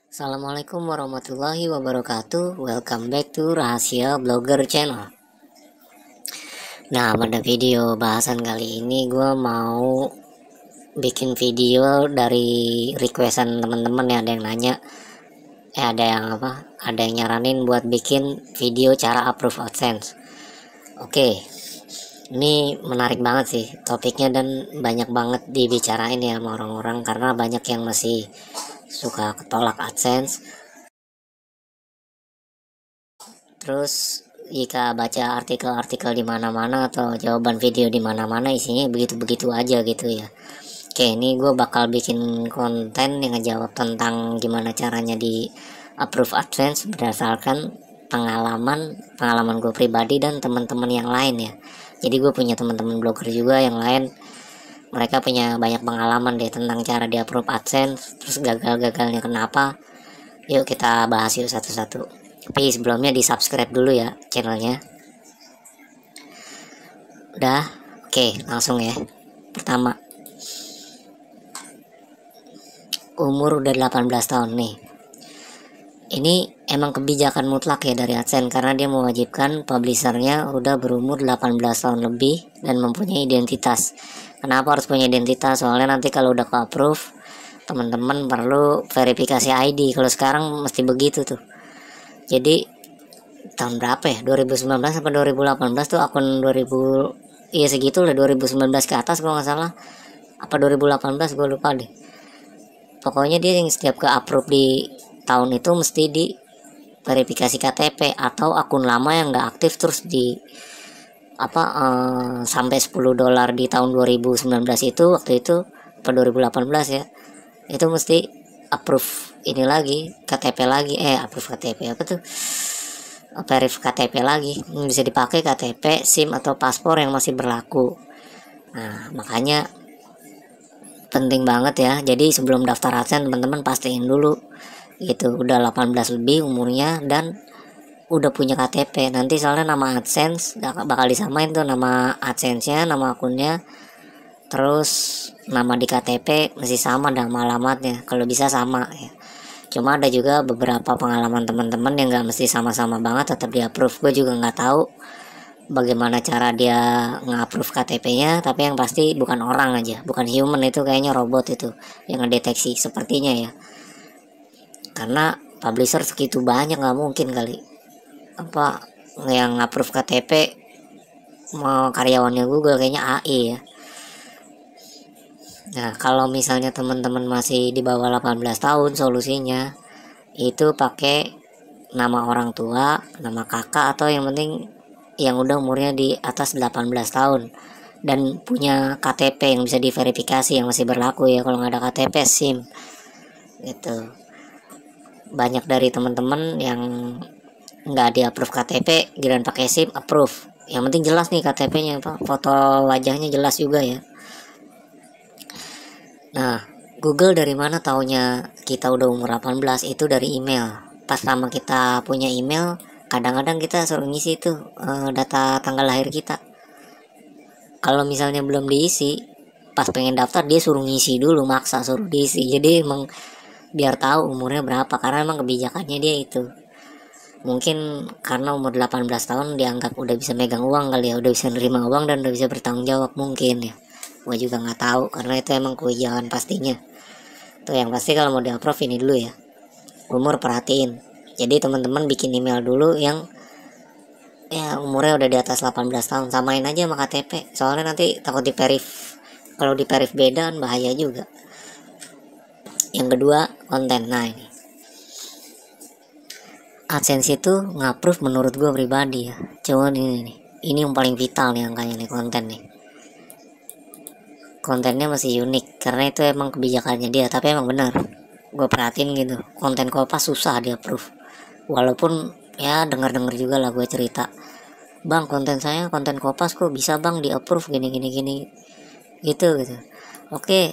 Assalamualaikum warahmatullahi wabarakatuh. Welcome back to Rahasia Blogger Channel. Nah, pada video bahasan kali ini gue mau bikin video dari requestan teman-teman ya. Ada yang nanya, ada yang nyaranin buat bikin video cara approve AdSense. Oke, ini menarik banget sih topiknya dan banyak banget dibicarain ya sama orang-orang karena banyak yang masih suka ketolak AdSense. Terus jika baca artikel-artikel di mana-mana atau jawaban video di mana-mana isinya begitu-begitu aja gitu ya. Oke, ini gue bakal bikin konten yang ngejawab tentang gimana caranya di approve AdSense berdasarkan pengalaman gue pribadi dan teman-teman yang lain ya. Jadi gue punya teman-teman blogger juga yang lain, mereka punya banyak pengalaman deh tentang cara di approve AdSense, terus gagal-gagalnya kenapa. Yuk kita bahas yuk satu-satu. Tapi sebelumnya di subscribe dulu ya channelnya. Udah? Oke, langsung ya. Pertama, umur udah 18 tahun nih. Ini emang kebijakan mutlak ya dari AdSense karena dia mewajibkan publishernya udah berumur 18 tahun lebih dan mempunyai identitas. Kenapa harus punya identitas? Soalnya nanti kalau udah ke-approve, teman-teman perlu verifikasi ID. Kalau sekarang mesti begitu tuh. Jadi tahun berapa ya? 2019 sampai 2018 tuh akun 2000, iya segitu lah, 2019 ke atas kalau nggak salah. Apa 2018 gue lupa deh. Pokoknya dia yang setiap ke approve di tahun itu mesti di verifikasi KTP atau akun lama yang nggak aktif terus di sampai $10 di tahun 2019 itu, waktu itu per 2018 ya, itu mesti approve ini lagi KTP lagi, approve KTP apa tuh, verif KTP lagi, bisa dipakai KTP, SIM atau paspor yang masih berlaku. Nah, makanya penting banget ya. Jadi sebelum daftar AdSense teman-teman pastiin dulu gitu udah 18 lebih umurnya dan udah punya KTP. Nanti soalnya nama AdSense bakal disamain tuh, nama AdSense-nya, nama akunnya, terus nama di KTP masih sama dan alamatnya kalau bisa sama ya. Cuma ada juga beberapa pengalaman teman-teman yang nggak mesti sama-sama banget tetap di approve. Gue juga nggak tahu bagaimana cara dia nge-approve KTP-nya, tapi yang pasti bukan orang aja, bukan human, itu kayaknya robot itu yang ngedeteksi sepertinya ya. Karena publisher segitu banyak, nggak mungkin kali yang approve KTP mau karyawannya Google, kayaknya AI ya. Nah, kalau misalnya teman-teman masih di bawah 18 tahun, solusinya itu pakai nama orang tua, nama kakak, atau yang penting yang udah umurnya di atas 18 tahun dan punya KTP yang bisa diverifikasi yang masih berlaku ya. Kalau nggak ada KTP, SIM gitu. Banyak dari teman-teman yang nggak di approve KTP, giliran pakai SIM approve. Yang penting jelas nih KTP-nya, foto wajahnya jelas juga ya. Nah, Google dari mana taunya kita udah umur 18? Itu dari email. Pas lama kita punya email, kadang-kadang kita suruh ngisi tuh data tanggal lahir kita. Kalau misalnya belum diisi, pas pengen daftar dia suruh ngisi dulu, maksa suruh diisi. Jadi emang biar tahu umurnya berapa, karena emang kebijakannya dia itu. Mungkin karena umur 18 tahun dianggap udah bisa megang uang kali ya, udah bisa nerima uang dan udah bisa bertanggung jawab mungkin ya. Gue juga nggak tahu karena itu emang kebijakan pastinya. Tuh yang pasti kalau mau di approve ini dulu ya, umur perhatiin. Jadi teman-teman bikin email dulu yang ya umurnya udah di atas 18 tahun, samain aja sama KTP. Soalnya nanti takut diperif. Kalau diperif beda kan bahaya juga. Yang kedua, konten. Nah ini AdSense itu nge-approve menurut gue pribadi ya. Cuman ini yang paling vital nih angkanya nih, konten nih. Kontennya masih unik karena itu emang kebijakannya dia, tapi emang benar gue perhatiin gitu, konten Kompas susah di approve. Walaupun ya denger juga lah gue cerita, bang konten saya konten Kompas kok bisa bang di approve gini gitu. Oke,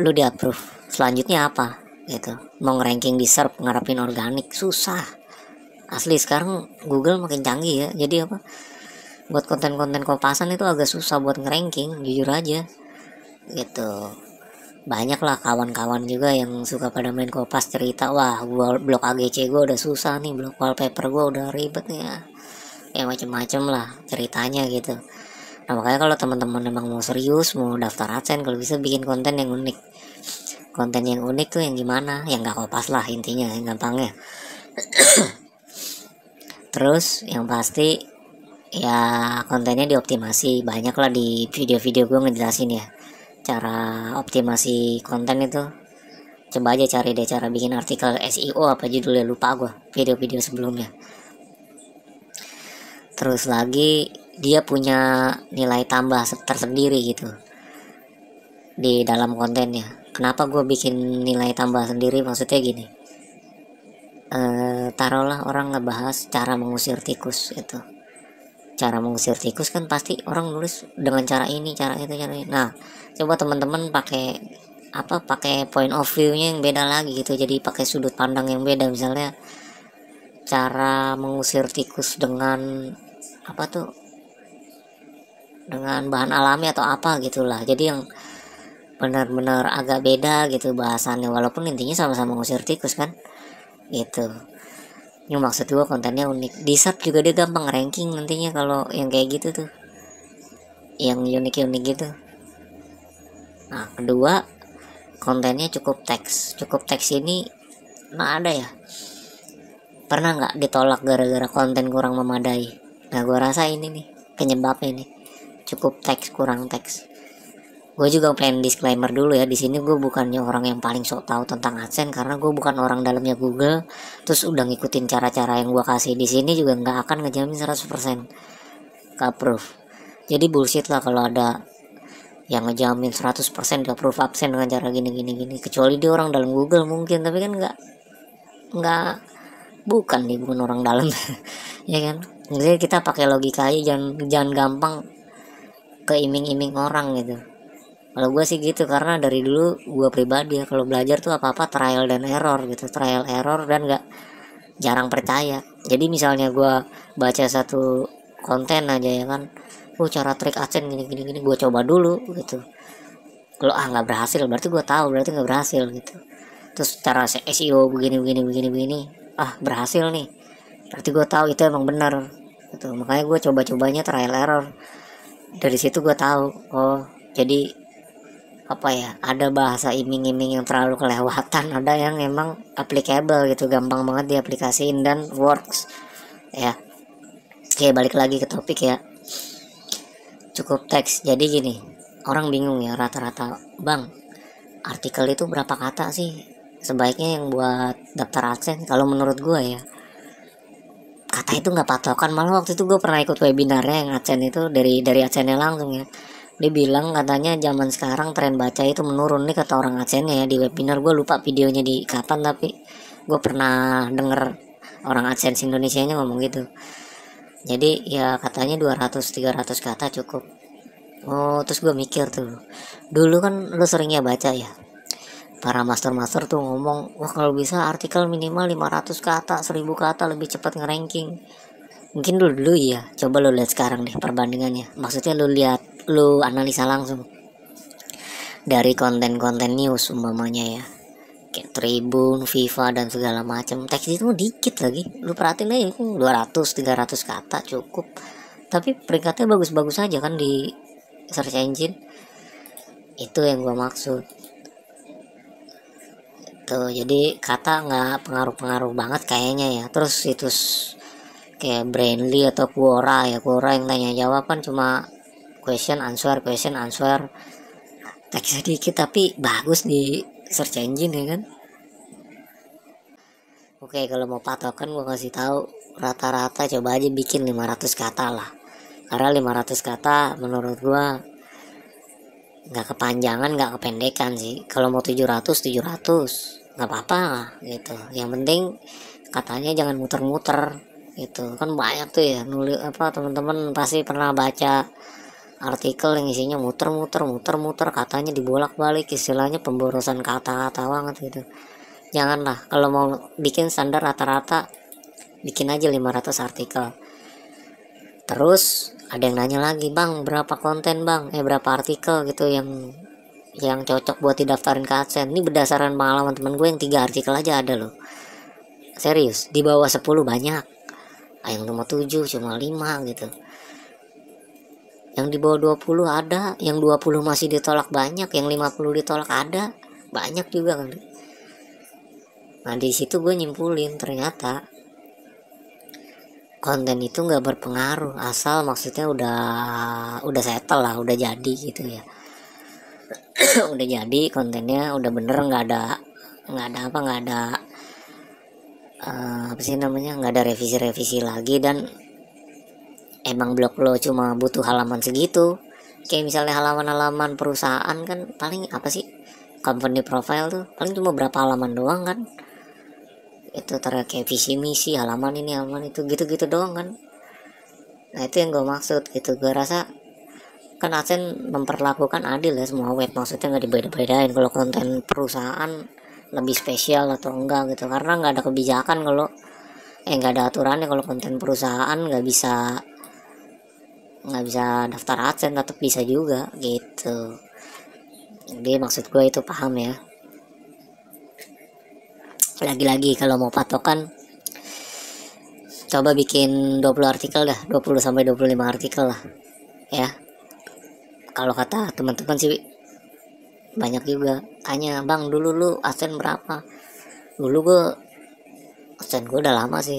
lu di approve, selanjutnya apa gitu? Mau nge-ranking di SERP, ngarepin organik susah asli. Sekarang Google makin canggih ya, jadi buat konten-konten Kompasan itu agak susah buat nge-ranking, jujur aja gitu. banyak lah kawan-kawan juga yang suka pada main Kopas cerita, wah gua blok AGC gua udah susah nih, blok wallpaper gua udah ribet nih ya, ya macem-macem lah ceritanya gitu. Nah makanya kalau teman-teman emang mau serius mau daftar AdSense, kalau bisa bikin konten yang unik. Konten yang unik tuh yang gimana, yang gak Kopas lah intinya, yang gampangnya. Terus yang pasti ya kontennya dioptimasi, banyak lah di video-video gue ngejelasin ya cara optimasi konten itu. Coba aja cari deh cara bikin artikel SEO, apa judulnya lupa gue, video-video sebelumnya. Terus lagi dia punya nilai tambah tersendiri gitu di dalam kontennya. Kenapa gue bikin nilai tambah sendiri, maksudnya gini, taruhlah orang ngebahas cara mengusir tikus itu. Cara mengusir tikus kan pasti orang nulis dengan cara ini, cara itu, cara ini. Nah coba teman-teman pakai pakai point of view-nya yang beda lagi gitu, jadi pakai sudut pandang yang beda. Misalnya cara mengusir tikus dengan dengan bahan alami atau apa gitulah, jadi yang benar-benar agak beda gitu bahasannya, walaupun intinya sama-sama mengusir tikus kan gitu. Ini maksud gue kontennya unik, di search juga dia gampang ranking nantinya kalau yang kayak gitu tuh, yang unik-unik gitu. Nah kedua, kontennya cukup teks. Cukup teks ini ada ya, pernah nggak ditolak gara-gara konten kurang memadai? Nah gue rasa ini nih penyebabnya nih, cukup teks kurang teks. Gue juga pengen disclaimer dulu ya, di sini gue bukannya orang yang paling sok tahu tentang AdSense, karena gue bukan orang dalamnya Google terus udah ngikutin cara-cara yang gue kasih di sini, juga nggak akan ngejamin 100% ke approve. Jadi bullshit lah kalau ada yang ngejamin 100% di approve AdSense dengan cara gini, kecuali dia orang dalam Google mungkin, tapi kan nggak bukan orang dalam ya kan. Jadi kita pakai logika aja, jangan gampang keiming-iming orang gitu. Kalau gue sih gitu, karena dari dulu gue pribadi ya kalau belajar tuh apa-apa trial dan error gitu, trial error, dan gak jarang percaya. Jadi misalnya gue baca satu konten aja ya kan, cara trik AdSense gini, gue coba dulu gitu. Kalau nggak berhasil berarti gue tahu berarti nggak berhasil gitu. Terus cara SEO begini, berhasil nih, berarti gue tahu itu emang benar gitu. Makanya gue coba-cobanya trial error. Dari situ gue tahu, oh jadi ada bahasa iming-iming yang terlalu kelewatan, ada yang emang applicable gitu, gampang banget diaplikasiin dan works ya. Oke, balik lagi ke topik ya, cukup teks. Jadi gini, orang bingung ya rata-rata, bang artikel itu berapa kata sih sebaiknya yang buat daftar AdSense? Kalau menurut gue ya, kata itu nggak patokan. Malah waktu itu gue pernah ikut webinarnya yang AdSense itu dari AdSense langsung ya. Dia bilang katanya zaman sekarang tren baca itu menurun nih, kata orang AdSense ya di webinar. Gue lupa videonya di kapan, tapi gue pernah denger orang AdSense Indonesia nya ngomong gitu. Jadi ya katanya 200-300 kata cukup. Oh terus gue mikir tuh, dulu kan lu seringnya baca ya, para master tuh ngomong, wah kalau bisa artikel minimal 500 kata, 1000 kata lebih cepat ngeranking. Mungkin dulu ya, coba lu lihat sekarang deh perbandingannya. Maksudnya lu analisa langsung dari konten-konten news umpamanya ya, kayak Tribun, Viva dan segala macam. Teks itu dikit lagi, lu perhatiin aja 200-300 kata cukup, tapi peringkatnya bagus-bagus aja kan di search engine. Itu yang gua maksud tuh. Jadi kata nggak pengaruh banget kayaknya ya. Terus situs kayak Brandly atau Quora yang tanya jawab kan cuma question answer, teks sedikit tapi bagus di search engine ya kan. Oke, kalau mau patokan gue kasih tahu rata-rata coba aja bikin 500 kata lah, karena 500 kata menurut gue nggak kepanjangan nggak kependekan sih. Kalau mau 700 nggak apa-apa gitu, yang penting katanya jangan muter-muter gitu kan. Banyak tuh ya nulis teman-teman pasti pernah baca artikel yang isinya muter-muter katanya dibolak-balik, istilahnya pemborosan kata-kata banget gitu. Janganlah, kalau mau bikin standar rata-rata bikin aja 500 artikel. Terus ada yang nanya lagi, bang berapa konten bang, berapa artikel gitu yang yang cocok buat didaftarin ke AdSense. Ini berdasarkan pengalaman temen gue yang 3 artikel aja ada loh. Serius, di bawah 10 banyak, yang cuma 7, cuma 5 gitu. Yang di bawah 20 ada, yang 20 masih ditolak banyak, yang 50 ditolak ada, banyak juga kan. Nah di situ gue nyimpulin ternyata konten itu nggak berpengaruh asal maksudnya udah settle lah, udah jadi gitu ya. Udah jadi kontennya udah bener, nggak ada apa sih namanya, nggak ada revisi lagi, dan emang blog lo cuma butuh halaman segitu. Kayak misalnya halaman perusahaan kan paling apa sih, company profile tuh paling cuma berapa halaman doang kan, itu kayak visi misi, halaman ini halaman itu, gitu doang kan. Nah itu yang gue maksud gitu. Gue rasa kan AdSense memperlakukan adil ya semua web, maksudnya nggak dibeda-bedain kalau konten perusahaan lebih spesial atau enggak gitu, karena nggak ada kebijakan kalau nggak ada aturannya kalau konten perusahaan nggak bisa daftar AdSense, tetap bisa juga gitu. Jadi maksud gue itu, paham ya. Lagi-lagi kalau mau patokan, coba bikin 20 artikel dah, 20 sampai 25 artikel lah ya. Kalau kata teman-teman sih banyak juga tanya, bang dulu lu AdSense berapa? Dulu gue AdSense gue udah lama sih,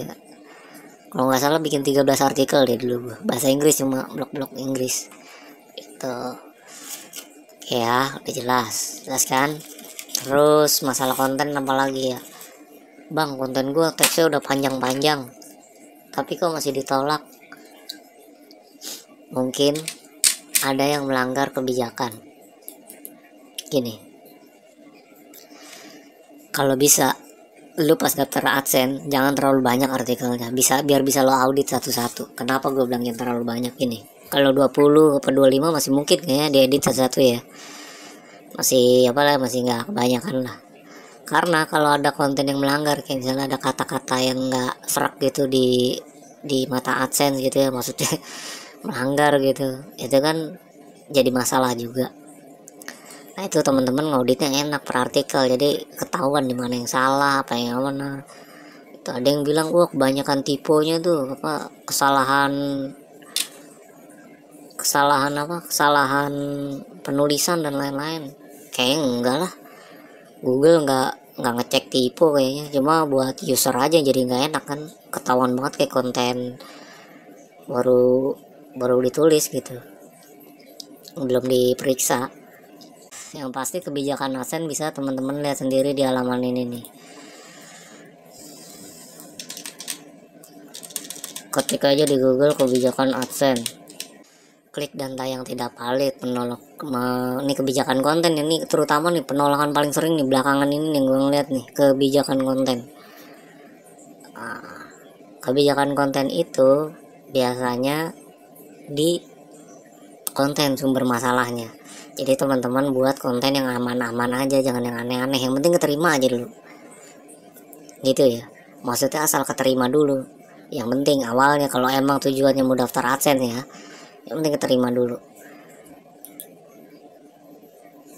kalau nggak salah bikin 13 artikel deh dulu gue, bahasa Inggris, cuma blog Inggris itu ya. Udah jelas kan. Terus masalah konten apa lagi ya, bang konten gue teksnya udah panjang-panjang tapi kok masih ditolak. Mungkin ada yang melanggar kebijakan. Gini, kalau bisa lu pas daftar AdSense jangan terlalu banyak artikelnya, biar bisa lo audit satu-satu. Kenapa gue bilang yang terlalu banyak ini? Kalau 20 atau 25 masih mungkin kayaknya diedit satu-satu ya, masih masih nggak kebanyakan lah. Karena kalau ada konten yang melanggar, kayak misalnya ada kata-kata yang nggak serak gitu di mata AdSense gitu ya, maksudnya melanggar gitu, itu kan jadi masalah juga. Nah itu teman-teman ngauditnya enak per artikel, jadi ketahuan di mana yang salah, apa yang mana. Itu ada yang bilang, wah kebanyakan tiponya tuh apa, kesalahan penulisan dan lain-lain. Kayaknya enggak lah, Google nggak ngecek tipe kayaknya, cuma buat user aja jadi nggak enak kan, ketahuan banget kayak konten baru ditulis gitu, belum diperiksa. Yang pasti kebijakan AdSense bisa teman-teman lihat sendiri di halaman ini nih. Ketik aja di Google kebijakan AdSense, klik dan tayang tidak valid, ini kebijakan konten ini, terutama nih penolakan paling sering nih belakangan ini yang gue ngeliat nih, kebijakan konten. Kebijakan konten itu biasanya di konten sumber masalahnya. Jadi teman-teman buat konten yang aman-aman aja, jangan yang aneh-aneh, yang penting keterima aja dulu gitu ya. Maksudnya asal keterima dulu, yang penting awalnya kalau emang tujuannya mau daftar AdSense ya, yang penting keterima dulu.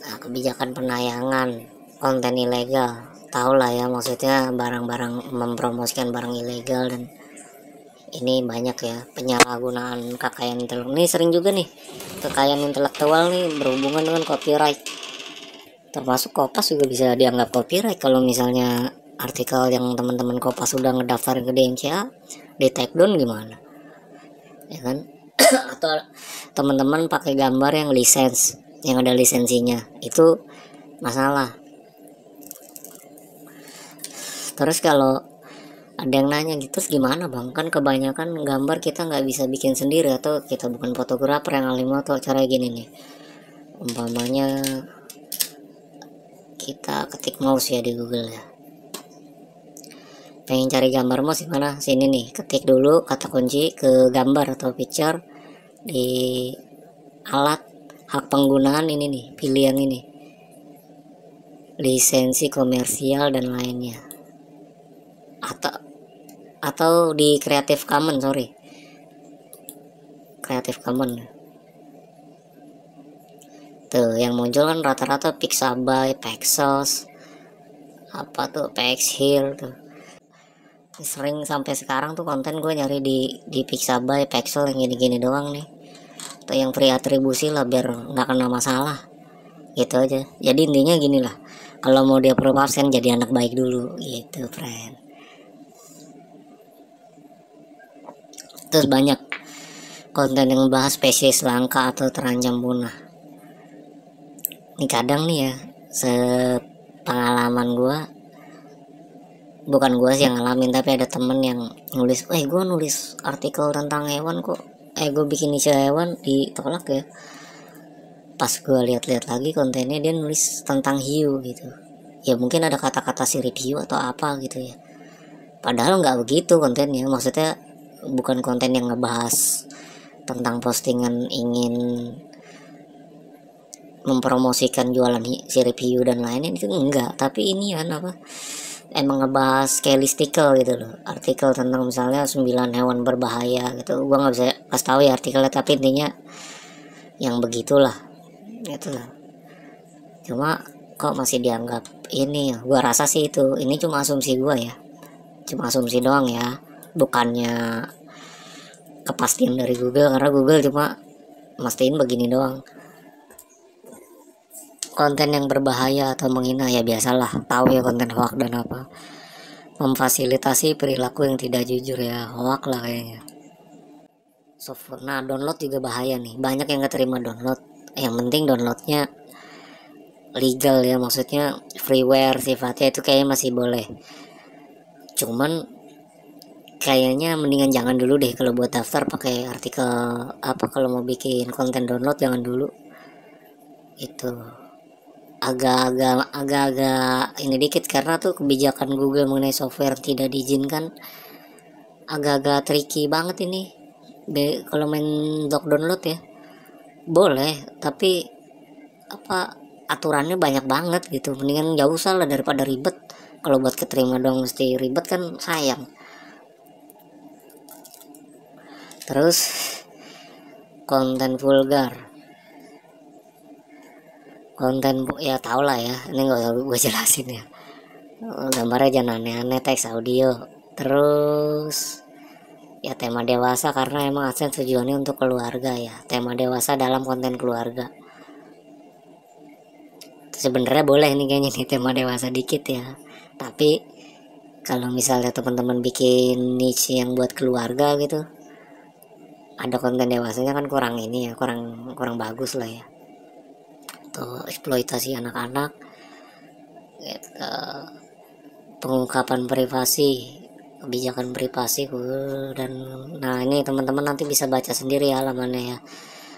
Nah kebijakan penayangan konten ilegal, tau lah ya, maksudnya barang-barang, mempromosikan barang ilegal, dan ini banyak ya penyalahgunaan kekayaan intelektual. Ini sering juga nih kekayaan intelektual nih berhubungan dengan copyright, termasuk Kompas juga bisa dianggap copyright kalau misalnya artikel yang teman-teman Kompas sudah ngedaftarin ke DMCA di take down gimana ya kan. Atau teman-teman pakai gambar yang yang ada lisensinya, itu masalah. Terus kalau ada yang nanya gitu, terus gimana bang, kan kebanyakan gambar kita nggak bisa bikin sendiri, atau kita bukan fotografer yang ahli moto. Cara gini nih, umpamanya kita ketik mouse ya di Google ya, pengen cari gambar mouse di mana, sini nih, ketik dulu kata kunci ke gambar atau picture, di alat hak penggunaan ini nih, pilih yang ini, lisensi komersial dan lainnya, atau di Creative Commons, Creative Commons. Tuh yang muncul kan rata-rata Pixabay, Pexels, apa tuh Pexhill tuh. Sering sampai sekarang tuh konten gue nyari di Pixabay, Pexel yang gini-gini doang nih. Atau yang free atribusi lah biar nggak kena masalah. Gitu aja. Jadi intinya gini lah. Kalau mau dia approve absen jadi anak baik dulu gitu, friend. Terus banyak konten yang membahas spesies langka atau terancam punah. Ini kadang nih ya, sepengalaman gue, bukan gue sih yang ngalamin, tapi ada temen yang nulis, gue nulis artikel tentang hewan kok, gue bikin isu hewan ditolak ya. Pas gue lihat-lihat lagi kontennya, dia nulis tentang hiu gitu. Ya mungkin ada kata-kata sirip hiu atau apa gitu ya. Padahal nggak begitu kontennya. Maksudnya bukan konten yang ngebahas tentang postingan ingin mempromosikan jualan sirip hiu dan lainnya, itu enggak. Tapi ini kan apa, emang ngebahas kayak listicle gitu loh, artikel tentang misalnya 9 hewan berbahaya gitu. Gua nggak bisa pas tahu ya artikelnya, tapi intinya yang begitulah gitu lah. Cuma kok masih dianggap ini ya, gua rasa sih itu, ini cuma asumsi gua ya, cuma asumsi doang ya, bukannya kepastian dari Google, karena Google cuma mastiin begini doang. Konten yang berbahaya atau menghina ya biasalah, tahu ya konten hoax dan apa, memfasilitasi perilaku yang tidak jujur ya, hoax lah kayaknya. Software, nah download juga bahaya nih, banyak yang gak terima download. Yang penting downloadnya legal ya, maksudnya freeware sifatnya, itu kayaknya masih boleh. Cuman kayaknya mendingan jangan dulu deh kalau buat daftar pakai artikel apa, kalau mau bikin konten download jangan dulu. Itu agak-agak ini dikit, karena tuh kebijakan Google mengenai software tidak diizinkan agak-agak tricky banget ini. Kalau main download ya boleh, tapi apa, aturannya banyak banget gitu. Mendingan jauh usah lah daripada ribet. Kalau buat keterima dong mesti ribet kan, sayang. Terus konten vulgar, konten ya tau lah ya, ini nggak usah gue jelasin ya. Gambarnya jangan aneh-aneh, teks audio. Terus ya tema dewasa, karena emang AdSense tujuannya untuk keluarga ya, tema dewasa dalam konten keluarga. Sebenarnya boleh nih kayaknya nih tema dewasa dikit ya, tapi kalau misalnya teman-teman bikin niche yang buat keluarga gitu, ada konten dewasanya kan kurang ini ya, kurang bagus lah ya. Tuh eksploitasi anak-anak gitu. Pengungkapan privasi, kebijakan privasi, dan nah ini teman-teman nanti bisa baca sendiri ya halamannya ya,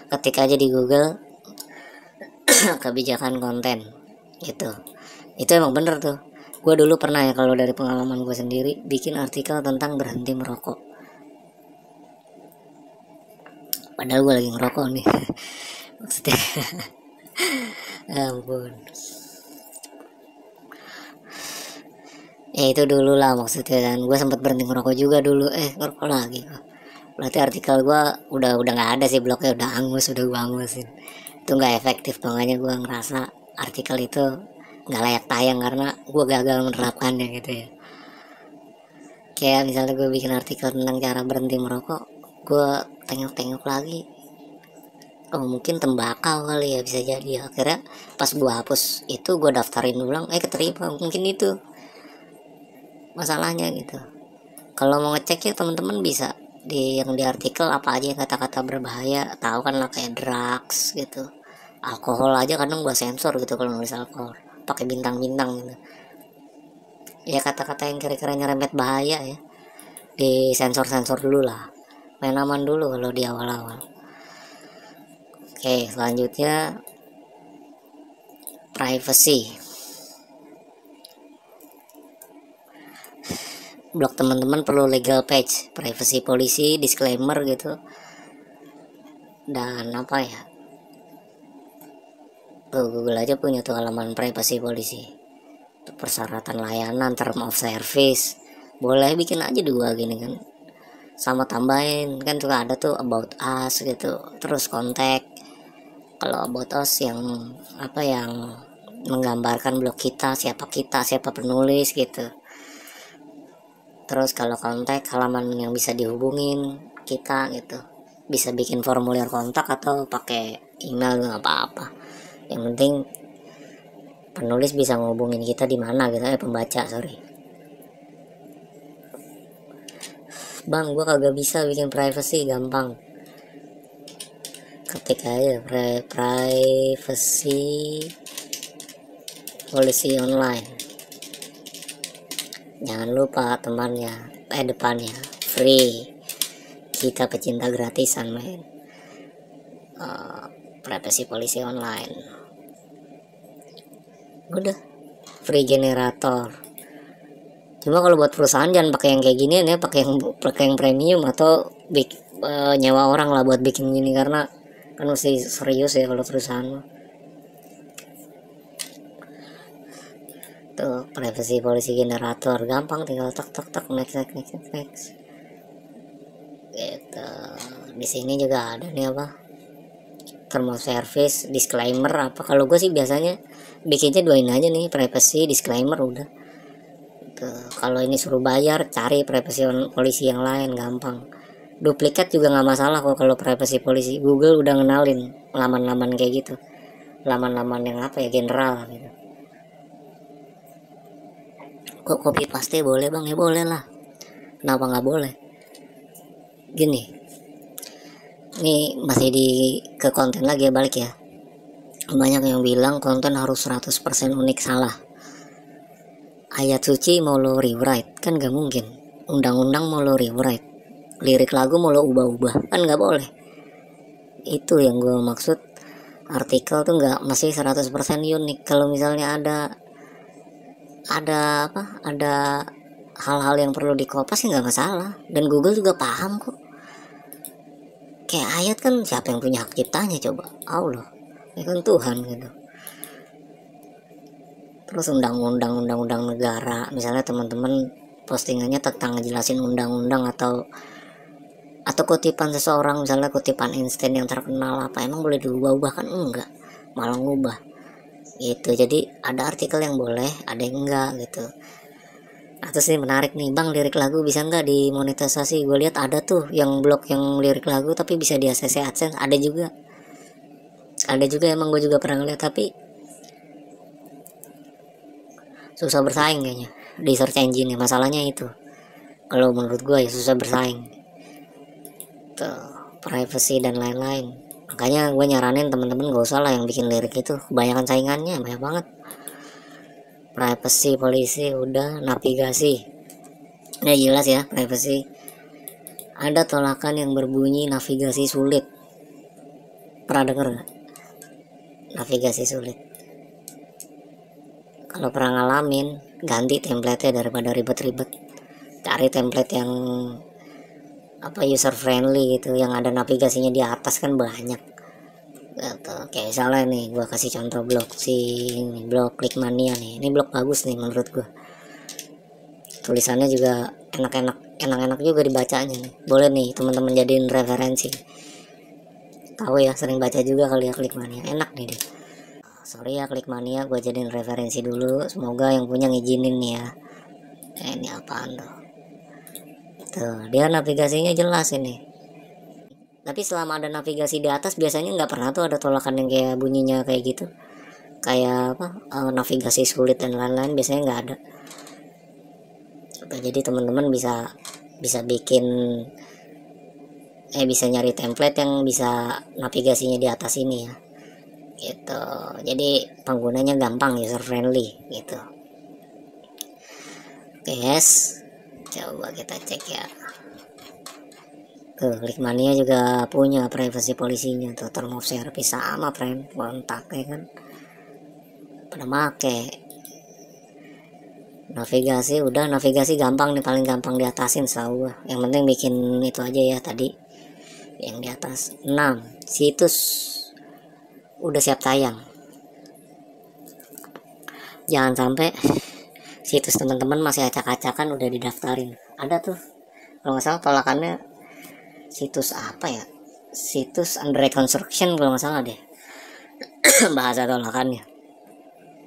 ketik aja di Google kebijakan konten gitu. Itu emang bener tuh. Gue dulu pernah ya, kalau dari pengalaman gue sendiri, bikin artikel tentang berhenti merokok, padahal gue lagi ngerokok nih maksudnya ampun ya, itu dulu lah maksudnya. Dan gue sempat berhenti ngerokok juga dulu, ngerokok lagi. Berarti artikel gue udah nggak ada sih, blognya udah angus, udah gue angusin. Itu nggak efektif, makanya gue ngerasa artikel itu nggak layak tayang karena gue gagal menerapkannya gitu ya. Kayak misalnya gue bikin artikel tentang cara berhenti merokok, gue tengok-tengok lagi, oh mungkin tembakau kali ya, bisa jadi. Akhirnya pas gue hapus itu, gue daftarin ulang, keterima. Mungkin itu masalahnya gitu. Kalau mau ngecek ya teman-teman bisa yang di artikel apa aja yang kata-kata berbahaya, tahu kan lah, kayak drugs gitu, alkohol aja kadang gua sensor gitu kalau nulis alkohol, pakai bintang-bintang gitu ya. Kata-kata yang kira-kira nyerempet bahaya ya di sensor dulu lah, main aman dulu kalau di awal-awal. Oke, selanjutnya privacy. Blog teman-teman perlu legal page, privacy policy, disclaimer gitu, dan apa ya, tuh Google aja punya tuh halaman privacy policy, tuh persyaratan layanan, term of service. Boleh bikin aja 2 gini kan, sama tambahin kan juga ada tuh about us gitu, terus kontak, Kalau about us yang apa, yang menggambarkan blog kita, siapa penulis gitu. Terus kalau kontak, halaman yang bisa dihubungin kita gitu, bisa bikin formulir kontak atau pakai email nggak apa-apa, yang penting penulis bisa ngehubungin kita di mana gitu, pembaca, sorry. Bang, gua kagak bisa bikin privacy. Gampang, ketik aja privacy policy online. Jangan lupa temannya, depannya free. Kita pecinta gratisan, men. Privacy policy online. Udah, free generator. Cuma kalau buat perusahaan jangan pakai yang kayak gini ya, pakai yang premium atau nyewa orang lah buat bikin gini, karena kan mesti serius ya kalau perusahaan. Tuh, privacy policy generator, gampang, tinggal tak next gitu. Di sini juga ada nih apa, term of service, disclaimer apa. Kalau gue sih biasanya bikinnya duain aja nih, privacy, disclaimer, udah. Kalau ini suruh bayar, cari privacy policy yang lain, gampang. Duplikat juga nggak masalah kok kalau privacy policy. Google udah ngenalin laman-laman kayak gitu, laman-laman yang apa ya, general gitu. Kok copy paste boleh bang? Ya boleh lah, kenapa nggak boleh? Gini, ini masih ke konten lagi ya, balik ya. Banyak yang bilang konten harus 100% unik. Salah. Ayat suci mau lo rewrite kan gak mungkin, undang-undang mau lo rewrite, lirik lagu mau lo ubah-ubah kan gak boleh. Itu yang gue maksud, artikel tuh gak masih 100% unik. Kalau misalnya ada hal-hal yang perlu dikopas ya gak masalah, dan Google juga paham kok. Kayak ayat kan siapa yang punya hak ciptanya coba? Allah, ya kan Tuhan gitu. Terus undang-undang negara, misalnya teman-teman postingannya tentang ngejelasin undang-undang atau kutipan seseorang, misalnya kutipan Einstein yang terkenal apa, emang boleh diubah-ubah kan? Enggak, malah ngubah gitu. Jadi ada artikel yang boleh, ada yang enggak gitu. Atau sih menarik nih, bang, lirik lagu bisa nggak dimonetisasi? Gue lihat ada tuh yang blog yang lirik lagu tapi bisa di AdSense. Ada juga emang, gue juga pernah ngeliat, tapi susah bersaing kayaknya di search engine ya. Masalahnya itu kalau menurut gue ya, susah bersaing tuh, privacy dan lain-lain. Makanya gue nyaranin temen-temen gak usah lah yang bikin lirik itu, kebanyakan saingannya, banyak banget. Privacy policy udah. Navigasi ya jelas ya, privacy. Ada tolakan yang berbunyi navigasi sulit, pernah denger gak? Navigasi sulit. Kalau pernah ngalamin, ganti template-nya daripada ribet-ribet. Cari template yang apa, user friendly gitu, yang ada navigasinya di atas kan banyak gitu. Kayak misalnya nih, gua kasih contoh blog blog Clickmania nih. Ini blog bagus nih menurut gua. Tulisannya juga enak-enak juga dibacanya nih. Boleh nih teman-teman jadiin referensi. Tahu ya, sering baca juga kali ya Clickmania. Enak nih dia. Sorry ya Clickmania, gue jadiin referensi dulu. Semoga yang punya ngizinin nih ya. Ini apaan tuh? Tuh, dia navigasinya jelas ini. Tapi selama ada navigasi di atas, biasanya nggak pernah tuh ada tolakan yang kayak bunyinya kayak gitu. Kayak apa? Navigasi sulit dan lain-lain, biasanya nggak ada. Jadi teman-teman bisa bikin bisa nyari template yang bisa navigasinya di atas ini ya. Gitu, jadi penggunanya gampang, user friendly gitu. Oke guys, coba kita cek ya. Tuh, Clickmania juga punya privacy policy-nya tuh, term of service sama friend, kontak ya kan, pada make. Navigasi udah, navigasi gampang nih, paling gampang diatasin setahu gua. Yang penting bikin itu aja ya tadi yang di atas. 6, situs udah siap tayang. Jangan sampai situs teman-teman masih acak-acakan udah didaftarin. Ada tuh kalau nggak salah tolakannya situs apa ya, situs under reconstruction kalau nggak salah deh. bahasa tolakannya.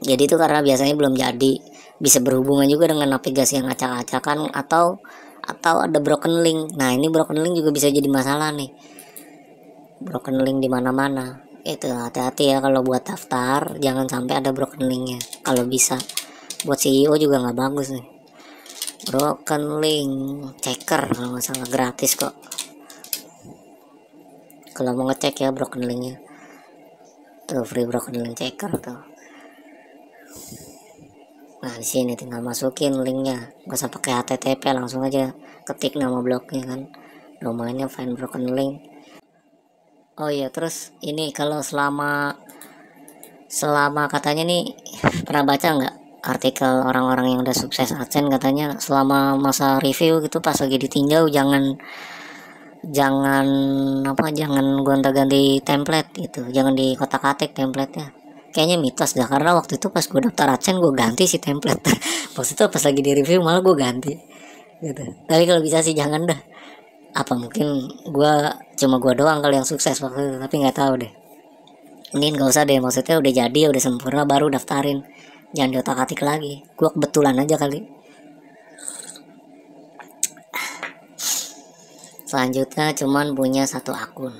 Jadi itu karena biasanya belum jadi, bisa berhubungan juga dengan navigasi yang acak-acakan atau ada broken link. Nah ini broken link juga bisa jadi masalah nih, broken link di mana-mana. Itu hati-hati ya kalau buat daftar, jangan sampai ada broken linknya. Kalau bisa buat CEO juga nggak bagus nih. Broken link checker kalau nggak salah, gratis kok. Kalau mau ngecek ya broken linknya, tuh free broken link checker tuh. Nah di sini tinggal masukin linknya, nggak usah pakai HTTP, langsung aja ketik nama blognya kan, domainnya find broken link. Oh iya, terus ini kalau selama katanya nih, pernah baca nggak artikel orang-orang yang udah sukses AdSense, katanya selama masa review gitu pas lagi ditinjau jangan gonta-ganti template gitu, jangan di kotak-atik template-nya. Kayaknya mitos dah, karena waktu itu pas gue daftar AdSense gue ganti si template. Maksudnya pas lagi di review malah gue ganti gitu. Tapi kalau bisa sih jangan dah. Apa mungkin gue doang kali yang sukses waktu itu, tapi nggak tahu deh. Mending gak usah deh, maksudnya udah jadi, udah sempurna baru daftarin, jangan di otak-atik lagi. Gue kebetulan aja kali. Selanjutnya cuman punya satu akun.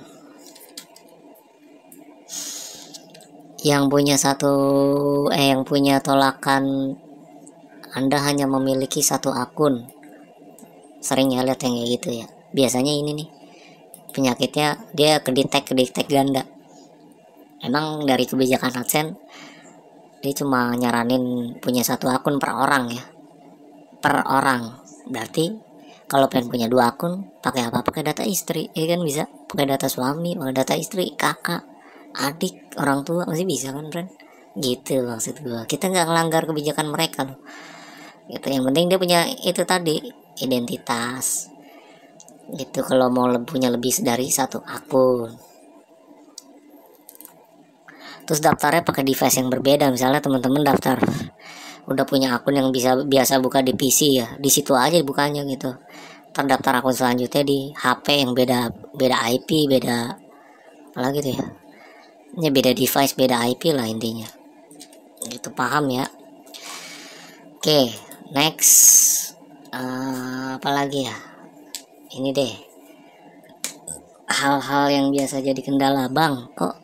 Yang punya tolakan, Anda hanya memiliki satu akun. Sering ya lihat yang kayak gitu ya. Biasanya ini nih penyakitnya, dia kedetek ganda. Emang dari kebijakan AdSense dia cuma nyaranin punya satu akun per orang ya, per orang. Berarti kalau pengen punya dua akun, pakai apa? Pakai data istri, ya kan bisa. Pakai data suami, pakai data istri, kakak, adik, orang tua, masih bisa kan, friend? Gitu maksud gua. Kita nggak ngelanggar kebijakan mereka loh. Gitu. Yang penting dia punya itu tadi, identitas. Gitu. Kalau mau punya lebih dari satu akun. Terus daftarnya pakai device yang berbeda. Misalnya teman-teman daftar udah punya akun yang biasa buka di PC ya, di situ aja bukanya gitu. Terdaftar akun selanjutnya di HP yang beda IP, beda apalagi tuh ya. Ini beda device, beda IP lah intinya. Gitu, paham ya? Oke, next. Apalagi ya? Ini deh. Hal-hal yang biasa jadi kendala, Bang. Kok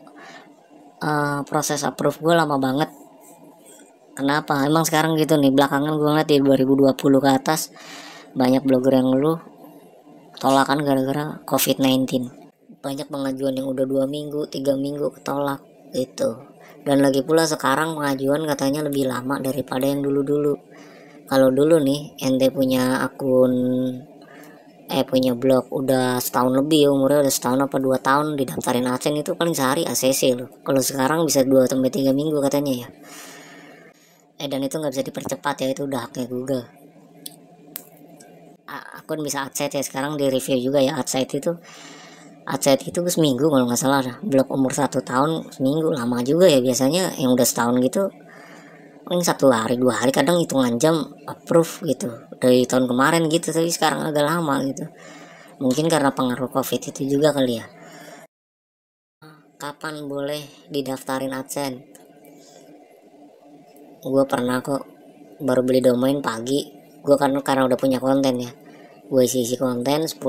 proses approve gue lama banget? Kenapa? Emang sekarang gitu nih, belakangan gue ngeliat di 2020 ke atas banyak blogger yang ngeluh tolakan gara-gara COVID-19. Banyak pengajuan yang udah 2 minggu, 3 minggu ketolak gitu. Dan lagi pula sekarang pengajuan katanya lebih lama daripada yang dulu-dulu. Kalau dulu nih ente punya akun punya blog udah setahun lebih, umurnya udah setahun apa 2 tahun, didaftarin AdSense itu paling sehari ACC loh. Kalau sekarang bisa 2-3 minggu katanya ya. Dan itu nggak bisa dipercepat ya, itu udah haknya Google. Akun bisa AdSense ya, sekarang di review juga ya AdSense itu seminggu kalau nggak salah. Blog umur 1 tahun seminggu, lama juga ya. Biasanya yang udah setahun gitu paling 1 hari 2 hari, kadang hitungan jam approve gitu dari tahun kemarin gitu. Tapi sekarang agak lama gitu, mungkin karena pengaruh COVID itu juga kali ya. Kapan boleh didaftarin AdSense? Gue pernah kok, baru beli domain pagi. Gue karena udah punya konten ya, gue isi konten 10-20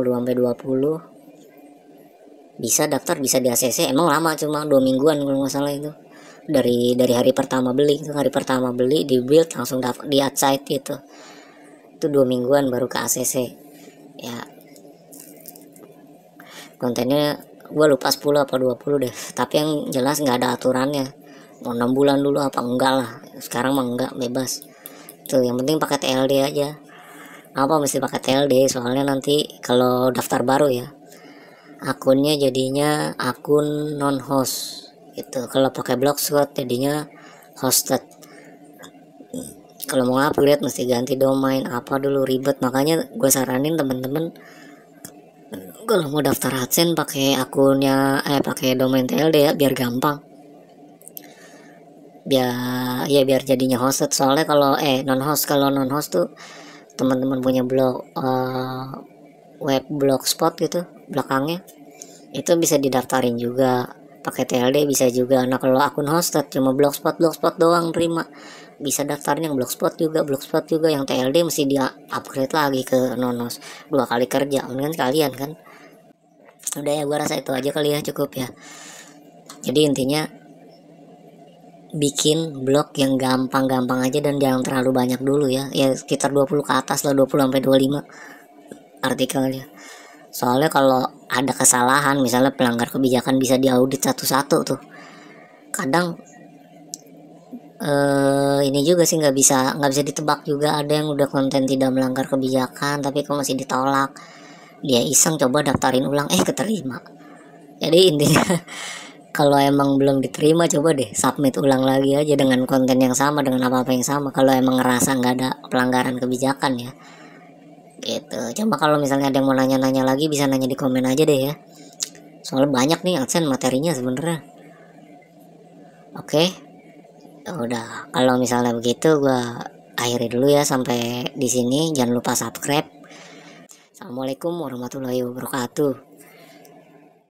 bisa daftar, bisa di ACC. Emang lama, cuma 2 mingguan kalau nggak salah itu. Dari hari pertama beli di build langsung daftar di AdSense gitu. Itu 2 mingguan baru ke ACC ya. Kontennya gue lupa 10 apa 20 deh, tapi yang jelas nggak ada aturannya mau 6 bulan dulu apa enggak lah. Sekarang mah enggak, bebas tuh. Yang penting pakai TLD aja. Apa mesti pakai TLD? Soalnya nanti kalau daftar baru ya, akunnya jadinya akun non host gitu. Kalau pakai Blogspot jadinya hosted. Kalau mau upgrade mesti ganti domain apa dulu, ribet. Makanya gue saranin temen-temen kalau mau daftar AdSense pakai akunnya pakai domain TLD ya, biar gampang. Biar jadinya hosted. Soalnya kalau non host tuh teman-teman punya blog web blogspot gitu belakangnya, itu bisa didaftarin juga pakai TLD bisa juga. Nah kalau akun hosted cuma blogspot doang terima, bisa daftarnya yang blogspot juga, yang TLD mesti dia upgrade lagi ke Nonos 2 kali kerja. Mendingan kalian kan. Udah ya, gua rasa itu aja kali ya, cukup ya. Jadi intinya bikin blog yang gampang-gampang aja dan jangan terlalu banyak dulu ya sekitar 20 ke atas lah, 20 sampai 25 artikelnya. Soalnya kalau ada kesalahan, misalnya pelanggar kebijakan, bisa diaudit satu-satu tuh. Kadang ini juga sih nggak bisa ditebak juga. Ada yang udah konten tidak melanggar kebijakan tapi kok masih ditolak. Dia iseng coba daftarin ulang, keterima. Jadi intinya kalau emang belum diterima, coba deh submit ulang lagi aja dengan konten yang sama, dengan apa-apa yang sama, kalau emang ngerasa nggak ada pelanggaran kebijakan ya gitu. Cuma kalau misalnya ada yang mau nanya-nanya lagi, bisa nanya di komen aja deh ya, soalnya banyak nih AdSense materinya sebenarnya. Oke, udah, kalau misalnya begitu gua akhiri dulu ya sampai di sini. Jangan lupa subscribe. Assalamualaikum warahmatullahi wabarakatuh.